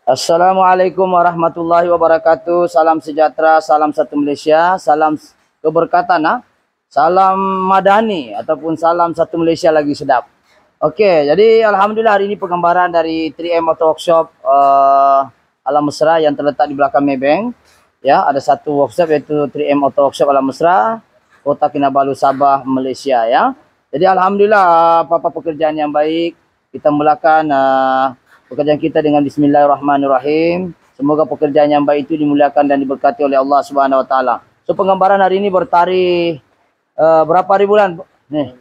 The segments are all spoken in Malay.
Assalamualaikum warahmatullahi wabarakatuh. Salam sejahtera, salam satu Malaysia, salam keberkatan, salam madani ataupun salam satu Malaysia lagi sedap. Okey, jadi alhamdulillah hari ini penggambaran dari 3M Auto Workshop Alam Mesra yang terletak di belakang Maybank. Ya, ada satu workshop iaitu 3M Auto Workshop Alam Mesra, Kota Kinabalu, Sabah, Malaysia ya. Jadi alhamdulillah apa-apa pekerjaan yang baik kita mulakan pekerjaan kita dengan bismillahirrahmanirrahim. Semoga pekerjaan yang baik itu dimuliakan dan diberkati oleh Allah Subhanahu wa taala. So penggambaran hari ini bertarikh berapa hari bulan? Nih.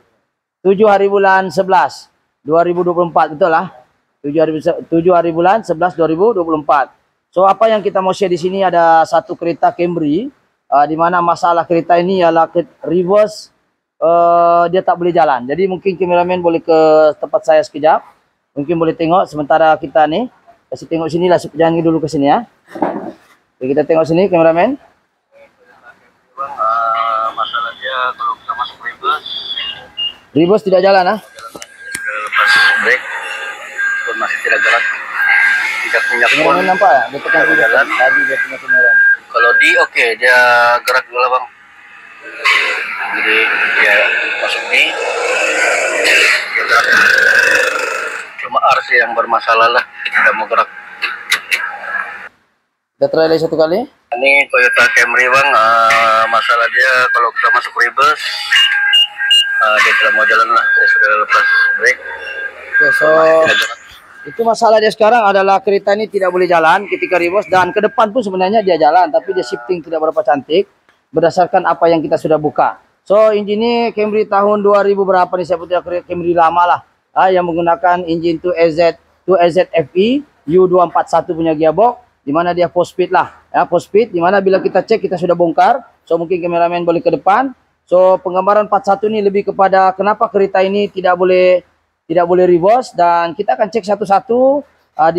7 hari bulan 11 2024, betul lah. 7 hari bulan 11 2024. So apa yang kita mau share di sini ada satu kereta Camry di mana masalah kereta ini ialah reverse dia tak boleh jalan. Jadi mungkin kameramen boleh ke tempat saya sekejap. Mungkin boleh tengok sementara kita ni kasih tengok sini lah, jangan dulu ke sini ya. Jadi kita tengok sini kameramen. Masalah dia kalau kita masuk reverse tidak jalan lepas break pun masih tidak gerak, tidak punya pun nampak ya, dia tekan jalan. Tadi dia punya kamera. Kalau di oke, dia gerak dulu lah bang, jadi dia masuk ni dia gerak. Cuma RC yang bermasalah lah, tidak mau gerak. Kita try lagi satu kali. Ini Toyota Camry bang, masalah dia kalau kita masuk reverse dia tidak mau jalan lah, dia sudah lepas break. Okay, so itu masalah dia sekarang adalah kereta ini tidak boleh jalan ketika reverse, dan ke depan pun sebenarnya dia jalan tapi dia shifting tidak berapa cantik berdasarkan apa yang kita sudah buka. So enjin ini Camry tahun 2000 berapa nih, saya punya Camry lama lah yang menggunakan enjin 2AZ FE U241 punya gearbox, di mana dia 4 speed lah ya, 4 speed, di mana bila kita cek kita sudah bongkar. So mungkin kameramen boleh ke depan. So penggambaran 41 ini lebih kepada kenapa kereta ini tidak boleh reverse, dan kita akan cek satu-satu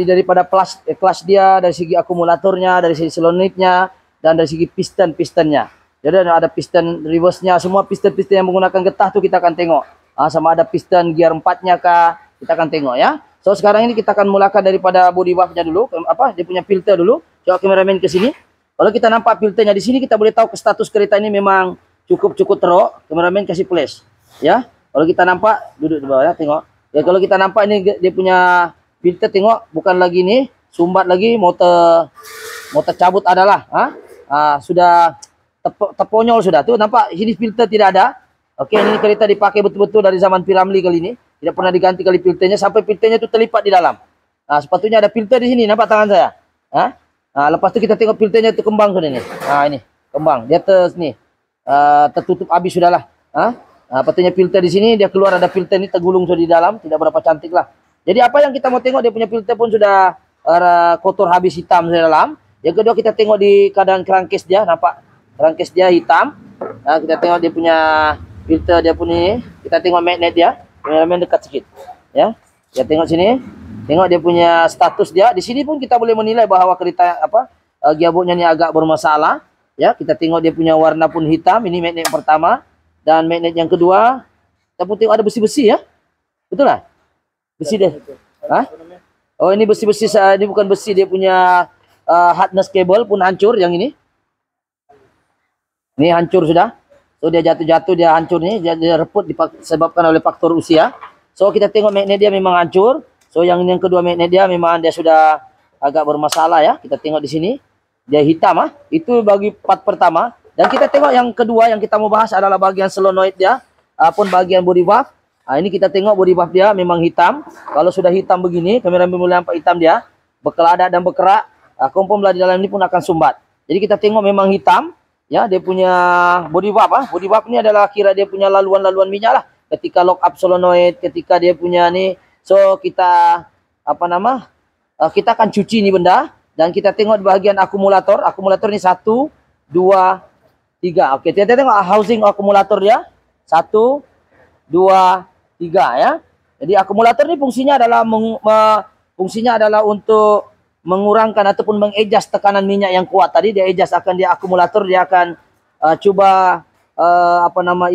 daripada kelas dia, dari segi akumulatornya, dari segi solenoidnya, dan dari segi piston-pistonnya. Jadi ada piston reverse-nya, semua piston-piston yang menggunakan getah tu kita akan tengok. Sama ada piston gear 4-nya kah, kita akan tengok ya. So sekarang ini kita akan mulakan daripada body valve-nya dulu, dia punya filter dulu. Coba kameramen ke sini. Kalau kita nampak filternya di sini, kita boleh tahu ke status kereta ini memang cukup teruk. Kameramen kasih flash ya. Kalau kita nampak, duduk di bawah ya, tengok. Ya kalau kita nampak ini dia punya filter, tengok bukan lagi ni sumbat lagi, motor cabut adalah sudah terponyol sudah tu, nampak sini filter tidak ada. Okey, ini kereta dipakai betul-betul dari zaman Piramli kali ini. Tidak pernah diganti kali filternya, sampai filternya tu terlipat di dalam. Sepatutnya ada filter di sini, nampak tangan saya? Lepas tu kita tengok filternya tu kembang sudah ni. Ini kembang. Dia ni tertutup habis sudahlah. Patutnya filter di sini, dia keluar ada filter ni tergulung sudah di dalam, tidak berapa cantik lah. Jadi apa yang kita mau tengok, dia punya filter pun sudah kotor habis, hitam di dalam. Yang kedua kita tengok di keadaan crankcase dia, nampak crankcase dia hitam. Kita tengok dia punya filter dia punya, kita tengok magnet dia, kameramen dekat sikit ya. Kita tengok sini, tengok dia punya status dia. Di sini pun kita boleh menilai bahawa kereta gearboxnya ni agak bermasalah ya. Kita tengok dia punya warna pun hitam, ini magnet yang pertama, dan magnet yang kedua kita pun tengok ada besi-besi ya. Betul lah? Besi dia. Oh ini besi-besi, ini bukan besi, dia punya hardness cable pun hancur yang ini. Ini hancur sudah. So dia jatuh-jatuh, dia hancur ni, dia reput disebabkan oleh faktor usia. So kita tengok magnet dia memang hancur. So yang kedua magnet dia memang dia sudah agak bermasalah ya. Kita tengok di sini dia hitam Itu bagi part pertama. Dan kita tengok yang kedua yang kita mau bahas adalah bagian solenoid dia, pun bagian body valve. Ini kita tengok body valve dia memang hitam. Kalau sudah hitam begini, kameramen boleh nampak hitam dia, berkeladak dan berkerak. Kompon belah di dalam ini pun akan sumbat. Jadi kita tengok memang hitam. Ya, dia punya body valve body valve ni adalah kira dia punya laluan minyak lah. Ketika lock up solenoid, ketika dia punya ni, so kita kita akan cuci ni benda, dan kita tengok di bahagian akumulator. Akumulator ni 1 2 3. Okey, kita tengok housing akumulator dia 1 2 3 ya. Jadi akumulator ni fungsinya adalah untuk mengurangkan ataupun mengadjust tekanan minyak yang kuat tadi. Dia adjust, akan dia akumulator, dia akan cuba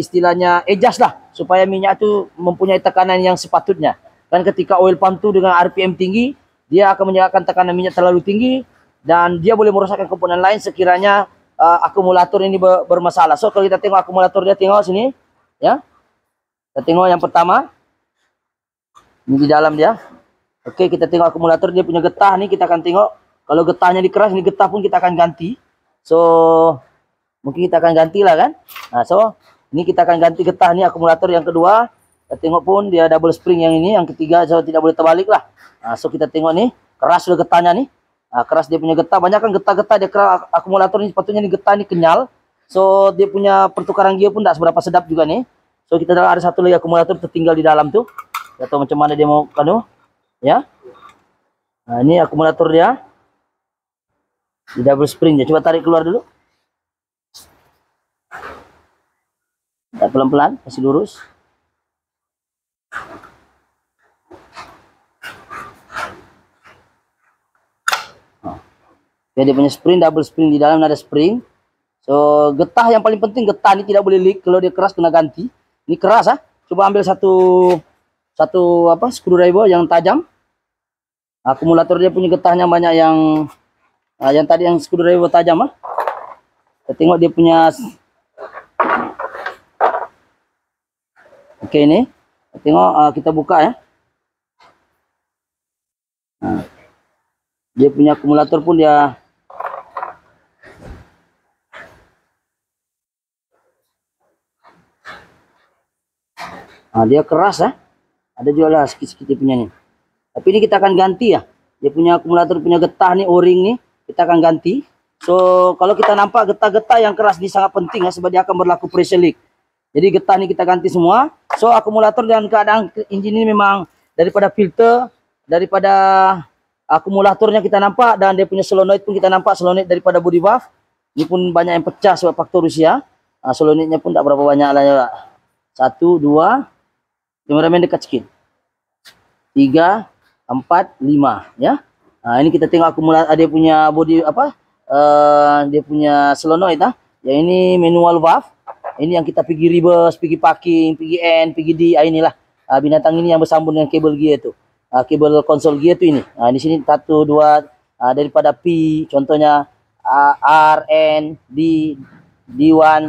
istilahnya adjust lah supaya minyak tu mempunyai tekanan yang sepatutnya. Kan ketika oil pump tu dengan RPM tinggi, dia akan menyebabkan tekanan minyak terlalu tinggi dan dia boleh merosakkan komponen lain sekiranya akumulator ini bermasalah. So kalau kita tengok akumulator dia, tengok sini ya. Kita tengok yang pertama. Ini di dalam dia. Oke, kita tengok akumulator dia punya getah nih, kita akan tengok. Kalau getahnya dikeras, ini getah pun kita akan ganti. So mungkin kita akan gantilah kan. Nah, so ini kita akan ganti getah nih akumulator yang kedua. Kita tengok pun dia double spring yang ini, yang ketiga so tidak boleh terbalik lah. Nah, so kita tengok nih, keras sudah getahnya nih. Nah, keras dia punya getah, banyak kan getah-getah dia keras, akumulator ini sepatutnya ini getah ini kenyal. So dia punya pertukaran gear pun tidak seberapa sedap juga nih. So kita ada satu lagi akumulator tertinggal di dalam tuh. Atau macam mana dia mau kanu ya. Nah, ini akumulator dia di double spring dia. Coba tarik keluar dulu. Nah, pelan-pelan, kasih lurus. Dia punya spring, double spring di dalam ada spring. So getah yang paling penting, getah ini tidak boleh leak. Kalau dia keras kena ganti. Ini keras ah. Coba ambil satu apa screwdriver yang tajam. Akumulator dia punya getahnya banyak yang tadi yang screwdriver tajam ah. Kita tengok dia punya. Oke ini. Kita tengok kita buka ya. Nah, dia punya akumulator pun dia dia keras ya. Ada juga lah sikit-sikit dia punya nih. Tapi ini kita akan ganti ya. Dia punya akumulator punya getah nih, o-ring nih. Kita akan ganti. So kalau kita nampak getah-getah yang keras ini sangat penting ya, sebab dia akan berlaku pressure leak. Jadi getah ini kita ganti semua. So akumulator dan keadaan engine ini memang daripada filter, daripada akumulatornya kita nampak, dan dia punya solenoid pun kita nampak, solenoid daripada body valve. Ini pun banyak yang pecah sebab faktor usia. Solenoidnya pun tak berapa banyak lah ya. 1, 2. Kameramen dekat sikit. 3, 4, 5 ya. Nah, ini kita tengok akumulator dia punya body apa? Dia punya solenoid ah. Yang ini manual valve. Ini yang kita pergi reverse, pergi parking, pergi N, pergi D. Inilah binatang ini yang bersambung dengan kabel gear tu. Kabel konsol gear tu ini. Di sini 1, 2 daripada P contohnya R, N, D, D1,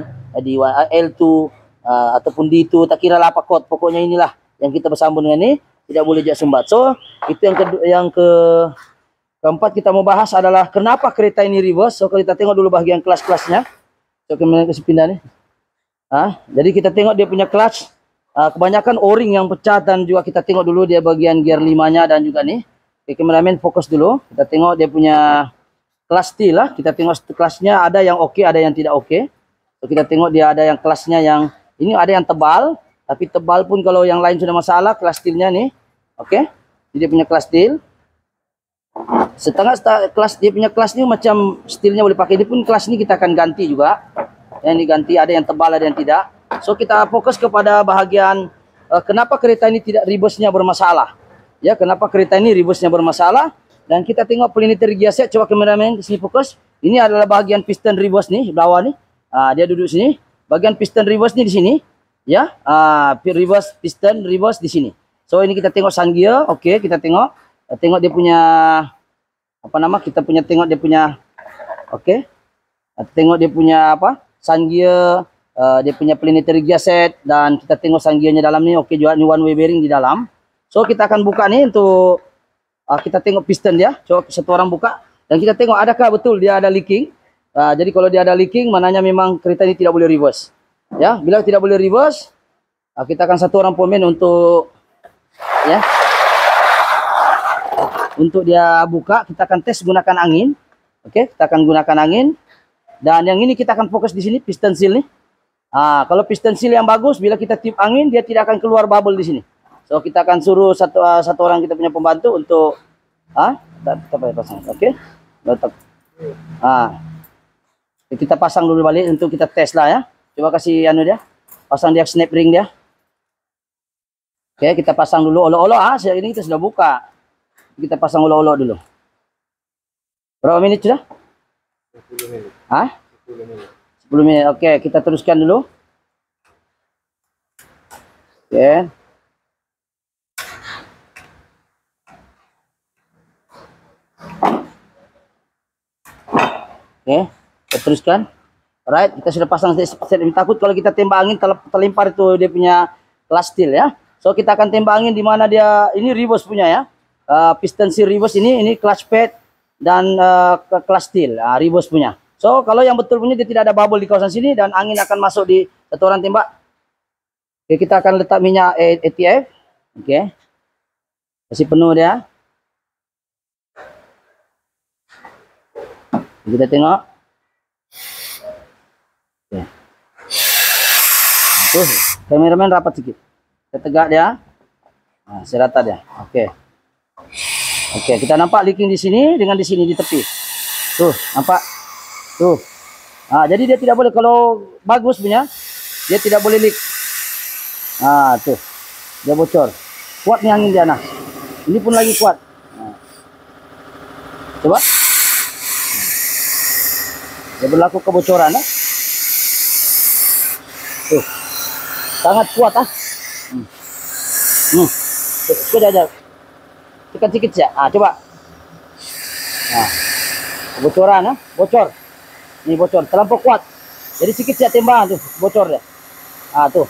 L2 ataupun D2, tak kira lah apa kod, pokoknya inilah yang kita bersambung dengan ini, tidak boleh jak sumbat. So itu yang keempat kita mau bahas adalah kenapa kereta ini reverse. So kalau kita tengok dulu bagian kelas-kelasnya. So kemudian kasih pindah nih. Jadi kita tengok dia punya clutch, kebanyakan o-ring yang pecah, dan juga kita tengok dulu dia bagian gear 5-nya dan juga nih. Oke, kameramen fokus dulu. Kita tengok dia punya clutch steel lah. Kita tengok clutchnya ada yang oke, ada yang tidak oke. So kita tengok dia ada yang clutchnya yang ini ada yang tebal, tapi tebal pun kalau yang lain sudah masalah, clutch steelnya nih. Oke. Jadi dia punya clutch steel. Setengah clutch dia punya clutch ini macam steelnya boleh pakai. Ini pun clutch ini kita akan ganti juga. Yang diganti ada yang tebal, ada yang tidak. So kita fokus kepada bahagian kenapa kereta ini tidak reverse-nya bermasalah. Ya, kenapa kereta ini reverse-nya bermasalah? Dan kita tengok planetary gear set. Coba kameramen ke sini fokus. Ini adalah bahagian piston reverse nih, bawah nih. Dia duduk sini. Bagian piston reverse nih di sini. Ya, reverse piston reverse di sini. So ini kita tengok sun gear. Oke, kita tengok. Tengok dia punya apa nama? Kita punya tengok dia punya. Oke. Tengok dia punya apa? Sun gear, dia punya planetary gear set, dan kita tengok sun gearnya dalam ni. Oke juga, ni one way bearing di dalam. So kita akan buka nih untuk kita tengok piston dia. Coba satu orang buka dan kita tengok adakah betul dia ada leaking. Jadi kalau dia ada leaking, maknanya memang kereta ini tidak boleh reverse. Ya, bila tidak boleh reverse, kita akan satu orang pomen untuk ya. Untuk dia buka, kita akan tes gunakan angin. Oke, kita akan gunakan angin. Dan yang ini kita akan fokus di sini piston seal nih. Kalau piston seal yang bagus, bila kita tiup angin dia tidak akan keluar bubble di sini. So kita akan suruh satu orang kita punya pembantu untuk pasang. Oke. Kita pasang dulu balik untuk kita tes lah ya. Coba kasih anu dia. Pasang dia snap ring dia. Oke, kita pasang dulu olok-olok. Ini kita sudah buka. Kita pasang olok-olok dulu. Berapa menit sudah? 10 menit. 10 menit. Oke, kita teruskan dulu. Oke. Oke, kita teruskan. Alright, kita sudah pasang set. Takut kalau kita tembak angin terlempar itu dia punya clutch steel ya. So kita akan tembak angin di mana dia ini reverse punya ya. Piston seal reverse ini clutch pad dan clutch steel reverse punya. So kalau yang betul punya dia tidak ada bubble di kawasan sini dan angin akan masuk di setoran tembak. Oke, kita akan letak minyak ATF. Oke. Kasih penuh dia. Kita tengok. Oke. Tuh, kameramen rapat sedikit. Kita tegak dia. Nah, serata dia. Oke. Oke, kita nampak leaking di sini dengan di sini di tepi. Tuh, nampak? Tuh. Nah, jadi dia tidak boleh kalau bagus punya, dia tidak boleh leak. Nah, tuh. Dia bocor. Kuat nih angin dia nah. Ini pun lagi kuat. Nah. Coba. Dia berlaku kebocoran ya. Tuh. Sangat kuat ah. Coba aja. Tekan sedikit ya. Coba. Nah. Kebocoran ya, bocor. Ini bocor, terlampau kuat. Jadi sedikit ya tembakan tuh, bocor dia. Tuh.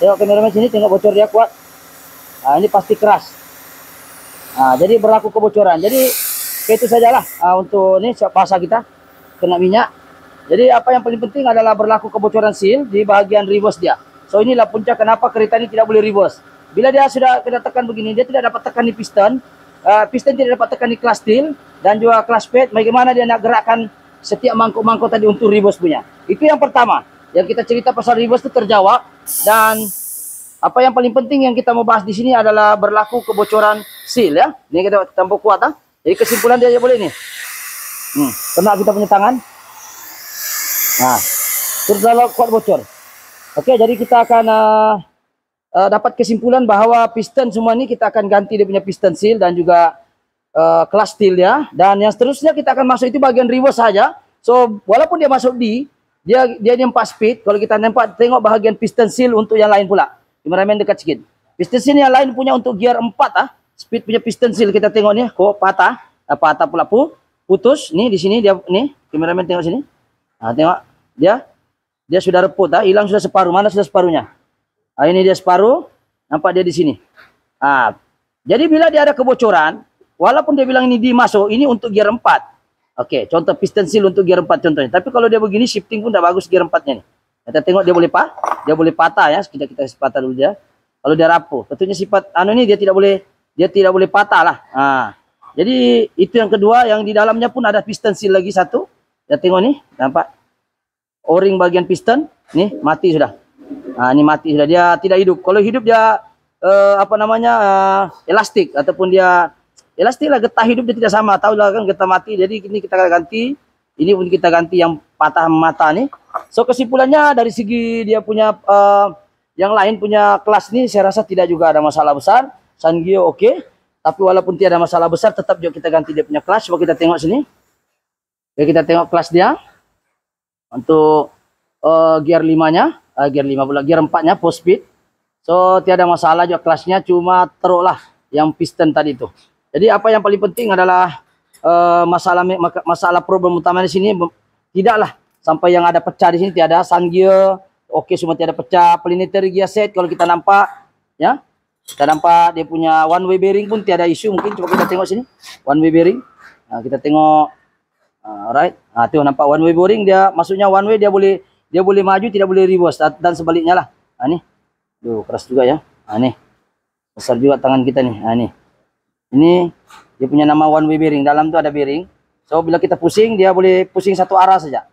Tengok kameramen sini, tengok bocor dia kuat. Ini pasti keras. Jadi berlaku kebocoran. Jadi itu sajalah untuk ini bahasa kita. Kena minyak. Jadi apa yang paling penting adalah berlaku kebocoran seal di bahagian reverse dia. So inilah puncak kenapa kereta ini tidak boleh reverse. Bila dia sudah kena tekan begini, dia tidak dapat tekan di piston. Piston tidak dapat tekan di clutch steel dan juga clutch pad. Bagaimana dia nak gerakkan setiap mangkuk-mangkuk tadi untuk reverse punya. Itu yang pertama. Yang kita cerita pasal reverse itu terjawab. Dan apa yang paling penting yang kita mau bahas di sini adalah berlaku kebocoran seal ya. Ini kita tambah kuat ah. Jadi kesimpulan dia boleh nih. Kena kita punya tangan. Nah, terus kalau kuat bocor. Oke, jadi kita akan dapat kesimpulan bahwa piston semua ini kita akan ganti dia punya piston seal dan juga clutch steel ya. Dan yang seterusnya kita akan masuk itu bagian reverse saja. So, walaupun dia masuk dia 4 speed. Kalau kita nampak tengok bahagian piston seal untuk yang lain pula. Kameramen dekat sikit. Piston seal yang lain punya untuk gear 4 Speed punya piston seal kita tengok ni, kok patah pula putus. Nih di sini dia nih, kameramen tengok sini. Tengok dia sudah reput hilang sudah separuh. Mana sudah separuhnya? Ini dia separuh, nampak dia di sini. Jadi bila dia ada kebocoran, walaupun dia bilang ini dimasuk, ini untuk gear 4. Oke, contoh piston seal untuk gear 4 contohnya. Tapi kalau dia begini shifting pun tidak bagus gear 4-nya nih. Kita tengok dia boleh patah ya. Kita patah dulu dia. Kalau dia rapuh, tentunya sifat ini dia tidak boleh patah lah. Jadi itu yang kedua, yang di dalamnya pun ada piston seal lagi satu. Kita tengok nih, nampak O-ring bagian piston, nih mati sudah. Ini mati sudah, dia tidak hidup. Kalau hidup dia elastik ataupun dia elastik lah, getah hidup dia tidak sama. Tahu lah kan getah mati. Jadi ini kita ganti, ini pun kita ganti yang patah mata nih. So kesimpulannya dari segi dia punya yang lain punya kelas ini saya rasa tidak juga ada masalah besar. Sangyo oke. Tapi walaupun tidak ada masalah besar, tetap juga kita ganti dia punya kelas. Coba kita tengok sini. Oke, kita tengok kelas dia. Untuk gear 5-nya, gear 5 pula, gear 4-nya 4 speed. So tiada masalah juga kelasnya, cuma teruklah yang piston tadi itu. Jadi apa yang paling penting adalah masalah problem utama di sini tidaklah sampai yang ada pecah di sini, tiada sun gear. Oke, semua tiada pecah. Planetary gear set kalau kita nampak ya. Kita nampak dia punya one way bearing pun tiada isu mungkin. Coba kita tengok sini. One way bearing. Kita tengok. Alright. Tuh nampak one way bearing dia, maksudnya one way dia boleh maju, tidak boleh reverse dan sebaliknya lah. Nih. Tuh keras juga ya. Nih. Besar juga tangan kita nih. Nih. Ini dia punya nama one way bearing. Dalam tuh ada bearing. So bila kita pusing dia boleh pusing satu arah saja.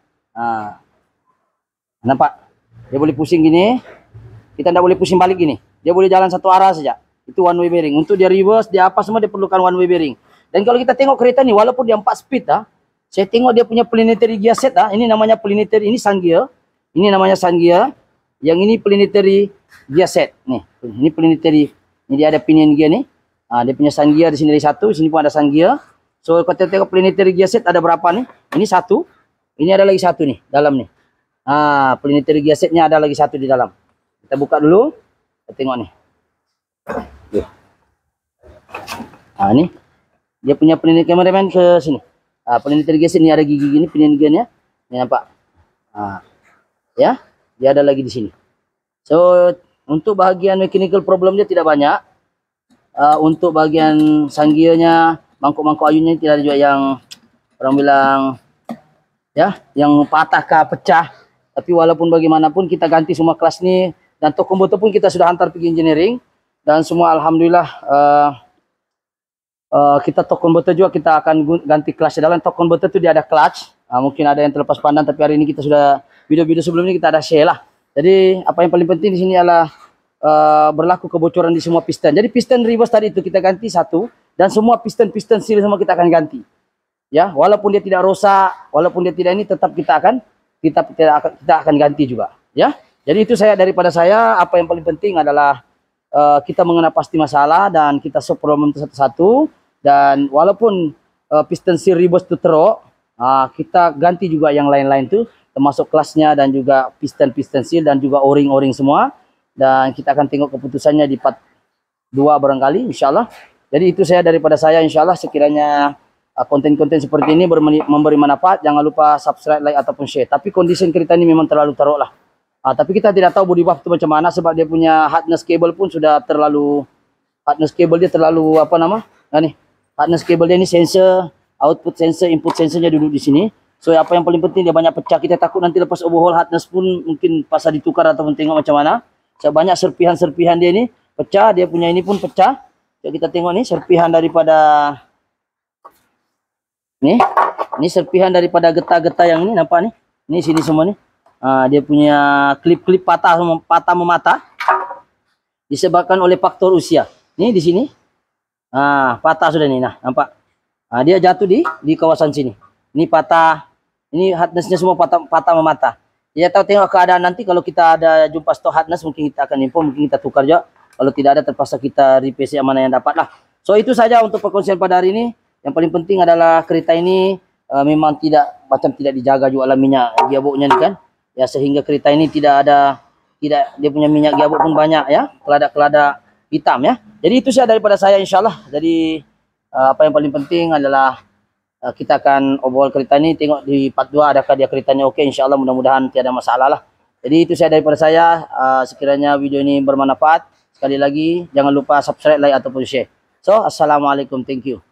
Nampak? Dia boleh pusing gini. Kita tidak boleh pusing balik gini. Dia boleh jalan satu arah saja. Itu one way bearing. Untuk dia reverse, dia apa semua dia perlukan one way bearing. Dan kalau kita tengok kereta ni, walaupun dia 4 speed saya tengok dia punya planetary gear set ini namanya planetary, ini sun gear. Ini namanya sun gear. Yang ini planetary gear set. Nih, ini planetary. Ini dia ada pinion gear ni. Dia punya sun gear di sini ada satu, di sini pun ada sun gear. So kalau kita tengok planetary gear set ada berapa nih? Ini satu. Ini ada lagi satu nih dalam nih. Planetary gear setnya ada lagi satu di dalam. Kita buka dulu. Kita tengok nih. Ini dia punya planetary, cameraman ke sini. Penelitian gas ini ada gigi gini penelitiannya. Ini nampak. Ya, dia ada lagi di sini. So, untuk bagian mechanical problem dia tidak banyak. Untuk bagian sanggionya, mangkuk-mangkuk ayunnya tidak ada juga yang orang bilang ya, yang patah kah, pecah. Tapi walaupun bagaimanapun kita ganti semua kelas ini, dan toko motor pun kita sudah hantar pergi engineering, dan semua alhamdulillah kita toko motor juga kita akan ganti kelasnya. Dalam toko motor itu dia ada clutch. Mungkin ada yang terlepas pandang, tapi hari ini kita sudah video-video sebelum ini kita ada share lah. Jadi apa yang paling penting di sini adalah berlaku kebocoran di semua piston. Jadi piston reverse tadi itu kita ganti satu, dan semua piston seal semua kita akan ganti. Ya, walaupun dia tidak rusak, walaupun dia tidak ini, tetap kita akan ganti juga. Ya, jadi itu daripada saya. Apa yang paling penting adalah kita mengenal pasti masalah dan kita solve problem itu satu-satu. Dan walaupun piston seal reverse itu teruk, kita ganti juga yang lain-lain tuh, termasuk kelasnya dan juga piston seal dan juga o-ring semua. Dan kita akan tengok keputusannya di part 2 barangkali, insyaallah. Jadi itu daripada saya, insyaallah. Sekiranya konten-konten seperti ini memberi manfaat, jangan lupa subscribe, like ataupun share. Tapi kondisi kereta ini memang terlalu teruk lah. Tapi kita tidak tahu body buff itu macam mana, sebab dia punya hardness cable pun sudah terlalu, hardness cable dia terlalu hardness cable dia ini sensor, output sensor, input sensornya duduk di sini. So apa yang paling penting dia banyak pecah. Kita takut nanti lepas overhaul hardness pun mungkin pasal ditukar ataupun tengok macam mana. So banyak serpihan dia ini pecah, dia punya ini pun pecah. So, kita tengok nih serpihan daripada ini serpihan daripada getah-getah yang ini, nampak nih. Ini sini semua nih. Dia punya klip-klip patah memata. Disebabkan oleh faktor usia. Ini di sini. Patah sudah nih, nah, nampak. Dia jatuh di kawasan sini. Ini patah. Ini hardnessnya semua patah memata. Ya, tahu tengok keadaan nanti kalau kita ada jumpa stok hardness, mungkin kita akan info, mungkin kita tukar juga. Kalau tidak ada, terpaksa kita replace yang mana yang dapat lah. So itu saja untuk perkongsian pada hari ini. Yang paling penting adalah kereta ini memang tidak dijaga juga lah minyak gearboxnya nih kan. Ya, sehingga kereta ini dia punya minyak gearbox pun banyak ya, kelada hitam ya. Jadi itu saja daripada saya, insyaallah. Jadi apa yang paling penting adalah kita akan overhaul kereta ini, tengok di part 2 adakah dia keretanya oke, insyaallah, mudah-mudahan tiada masalah lah. Jadi itu saja daripada saya. Sekiranya video ini bermanfaat, sekali lagi jangan lupa subscribe, like ataupun share. So assalamualaikum, thank you.